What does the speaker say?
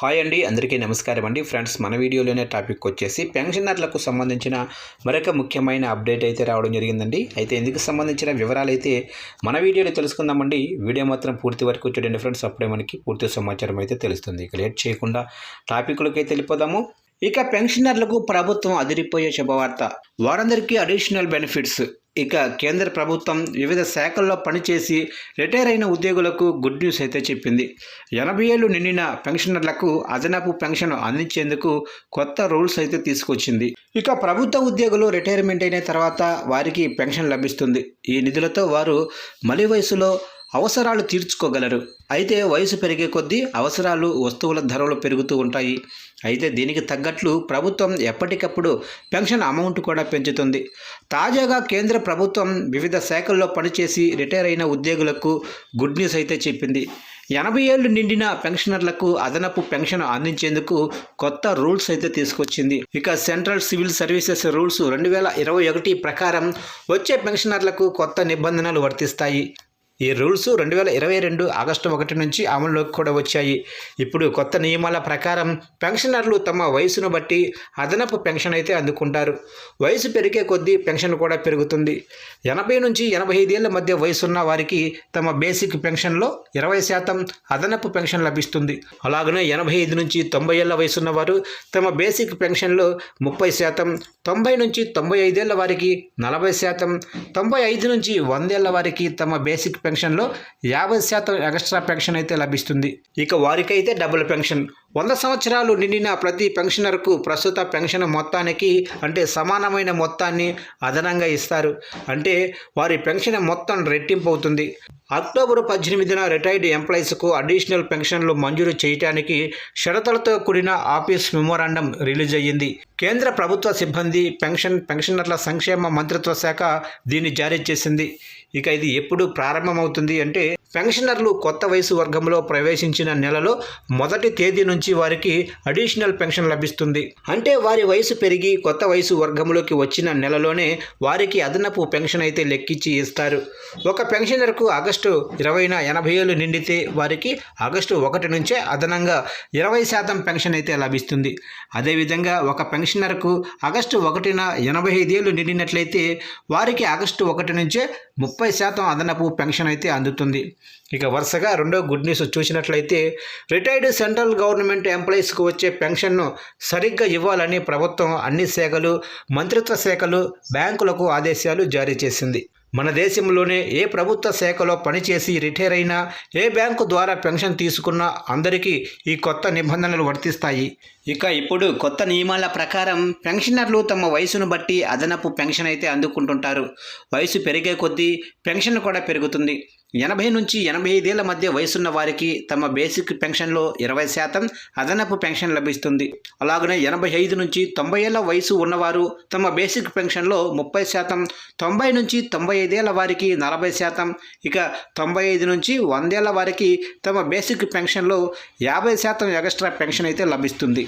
Hi అండి, అందరికీ నమస్కారం అండి. ఫ్రెండ్స్, మన వీడియోలోనే టాపిక్ వచ్చేసి పెన్షనర్లకు సంబంధించిన మరొక ముఖ్యమైన అప్డేట్ అయితే రావడం జరిగిందండి. అయితే ఇందుకు సంబంధించిన వివరాలు అయితే మన వీడియోలో తెలుసుకుందామండి. వీడియో మాత్రం పూర్తి వరకు చూడండి ఫ్రెండ్స్, అప్పుడే మనకి పూర్తి సమాచారం అయితే తెలుస్తుంది. ఇక లేట్ చేయకుండా టాపిక్లకి వెళ్ళిపోదాము. ఇక పెన్షనర్లకు ప్రభుత్వం అదిరిపోయే శుభవార్త. వారందరికీ అడిషనల్ బెనిఫిట్స్. ఇక కేంద్ర ప్రభుత్వం వివిధ శాఖల్లో పనిచేసి రిటైర్ అయిన ఉద్యోగులకు గుడ్ న్యూస్ అయితే చెప్పింది. 80 ఏళ్ళు నిండిన పెన్షనర్లకు అదనపు పెన్షన్ అందించేందుకు కొత్త రూల్స్ అయితే తీసుకొచ్చింది. ఇక ప్రభుత్వ ఉద్యోగులు రిటైర్మెంట్ అయిన తర్వాత వారికి పెన్షన్ లభిస్తుంది. ఈ నిధులతో వారు మలి వయసులో అవసరాలు తీర్చుకోగలరు. అయితే వయసు పెరిగే కొద్దీ అవసరాలు, వస్తువుల ధరలు పెరుగుతూ ఉంటాయి. అయితే దీనికి తగ్గట్లు ప్రభుత్వం ఎప్పటికప్పుడు పెన్షన్ అమౌంట్ కూడా పెంచుతుంది. తాజాగా కేంద్ర ప్రభుత్వం వివిధ శాఖల్లో పనిచేసి రిటైర్ అయిన ఉద్యోగులకు గుడ్ న్యూస్ అయితే చెప్పింది. 80 ఏళ్ళు నిండిన పెన్షనర్లకు అదనపు పెన్షన్ అందించేందుకు కొత్త రూల్స్ అయితే తీసుకొచ్చింది. ఇక సెంట్రల్ సివిల్ సర్వీసెస్ రూల్స్ 2021 ప్రకారం వచ్చే పెన్షనర్లకు కొత్త నిబంధనలు వర్తిస్తాయి. ఈ రూల్స్ 2022 ఆగస్టు 1 నుంచి అమల్లోకి కూడా వచ్చాయి. ఇప్పుడు కొత్త నియమాల ప్రకారం పెన్షనర్లు తమ వయసును బట్టి అదనపు పెన్షన్ అయితే అందుకుంటారు. వయసు పెరిగే కొద్దీ పెన్షన్ కూడా పెరుగుతుంది. 80 నుంచి 85 ఏళ్ల మధ్య వయసున్న వారికి తమ బేసిక్ పెన్షన్లో 20% అదనపు పెన్షన్ లభిస్తుంది. అలాగనే 85 నుంచి 90 ఏళ్ల వయసున్న వారు తమ బేసిక్ పెన్షన్లో 30%, 90 నుంచి 95 ఏళ్ల వారికి 40%, 95 నుంచి 100 ఏళ్ల వారికి తమ బేసిక్ పెన్షన్లో 50% ఎక్స్ట్రా పెన్షన్ అయితే లభిస్తుంది. ఇక వారికైతే డబుల్ పెన్షన్. 100 సంవత్సరాలు నిండిన ప్రతి పెన్షనర్కు ప్రస్తుత పెన్షన్ మొత్తానికి అంటే సమానమైన మొత్తాన్ని అదనంగా ఇస్తారు. అంటే వారి పెన్షన్ మొత్తం రెట్టింపు అవుతుంది. అక్టోబర్ 18న రిటైర్డ్ ఎంప్లాయీస్కు అడిషనల్ పెన్షన్లు మంజూరు చేయడానికి షరతులతో కూడిన ఆఫీస్ మెమోరాండం రిలీజ్ అయ్యింది. కేంద్ర ప్రభుత్వ సిబ్బంది పెన్షనర్ల సంక్షేమ మంత్రిత్వ శాఖ దీన్ని జారీ చేసింది. ఇక ఇది ఎప్పుడు ప్రారంభమవుతుంది అంటే పెన్షనర్లు కొత్త వయసు వర్గంలో ప్రవేశించిన నెలలో మొదటి తేదీ నుంచి వారికి అడిషనల్ పెన్షన్ లభిస్తుంది. అంటే వారి వయసు పెరిగి కొత్త వయసు వర్గంలోకి వచ్చిన నెలలోనే వారికి అదనపు పెన్షన్ అయితే లెక్కించి ఇస్తారు. ఒక పెన్షనర్కు ఆగస్టు 20న 80 ఏళ్ళు నిండితే వారికి ఆగస్టు 1 నుంచే అదనంగా 20% పెన్షన్ అయితే లభిస్తుంది. అదేవిధంగా ఒక పెన్షనర్కు ఆగస్టు 1న 85 ఏళ్ళు నిండినట్లయితే వారికి ఆగస్టు 1 నుంచే 30% అదనపు పెన్షన్ అయితే అందుతుంది. ఇక వరుసగా రెండో గుడ్ న్యూస్ చూసినట్లయితే రిటైర్డ్ సెంట్రల్ గవర్నమెంట్ ఎంప్లాయీస్కు వచ్చే పెన్షన్ను సరిగ్గా ఇవ్వాలని ప్రభుత్వం అన్ని శాఖలు, మంత్రిత్వ శాఖలు, బ్యాంకులకు ఆదేశాలు జారీ చేసింది. మన దేశంలోనే ఏ ప్రభుత్వ శాఖలో పనిచేసి రిటైర్ అయినా, ఏ బ్యాంకు ద్వారా పెన్షన్ తీసుకున్నా అందరికీ ఈ కొత్త నిబంధనలు వర్తిస్తాయి. ఇక ఇప్పుడు కొత్త నియమాల ప్రకారం పెన్షనర్లు తమ వయసును బట్టి అదనపు పెన్షన్ అయితే అందుకుంటుంటారు. వయసు పెరిగే కొద్దీ పెన్షన్ కూడా పెరుగుతుంది. 80 నుంచి 85 ఏళ్ల మధ్య వయసున్న వారికి తమ బేసిక్ పెన్షన్లో 20% అదనపు పెన్షన్ లభిస్తుంది. అలాగనే 85 నుంచి 90 ఏళ్ల వయసు ఉన్నవారు తమ బేసిక్ పెన్షన్లో 30%, 90 నుంచి 95 ఏళ్ల వారికి 40%, ఇక 95 నుంచి 100 ఏళ్ల వారికి తమ బేసిక్ పెన్షన్లో 50% ఎక్స్ట్రా పెన్షన్ అయితే లభిస్తుంది.